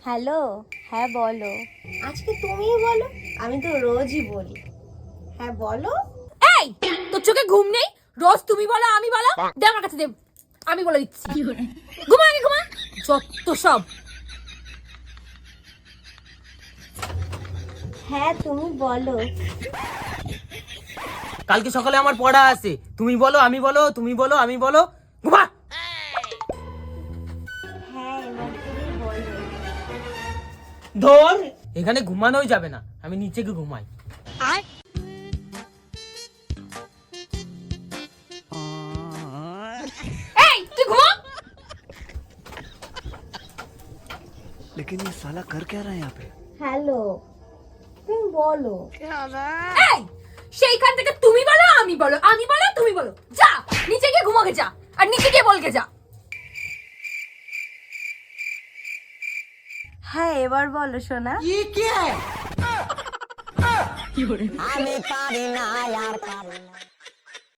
Hello, হ্যাঁ বলো। আজকে তুমিই বলো, আমি তো রোজই বলি। হ্যাঁ বলো। এই তোর চোখে ঘুম নেই? রোজ তুমি বলো আমি বলো। দে আমার কাছে দে, আমি বলে দিচ্ছি। ঘুমা আগে ঘুমা, যত সব। হ্যাঁ তুমি বলো। কালকে সকালে আমার পড়া আছে, তুমি বলো আমি বলো, তুমি বলো আমি বলো। ঘুমা। হ্যাঁ এবার তুমি বলো। ধর, এখানে ঘুমানোই যাবে না, আমি নিচে গিয়ে ঘুমাই। এই তুই ঘুমা। लेकिन ये साला कर क्या रहा है यहाँ पे? হ্যালো তুমি বলো। এই সেইখান থেকে তুমি বলো আমি বলো, আমি বলো তুমি বলো। যা নিচে গিয়ে ঘুমাকে যা, আর নিচে গিয়ে বলকে যা। হ্যাঁ এবার বলো সোনা। আমি পারি না আর পারি না।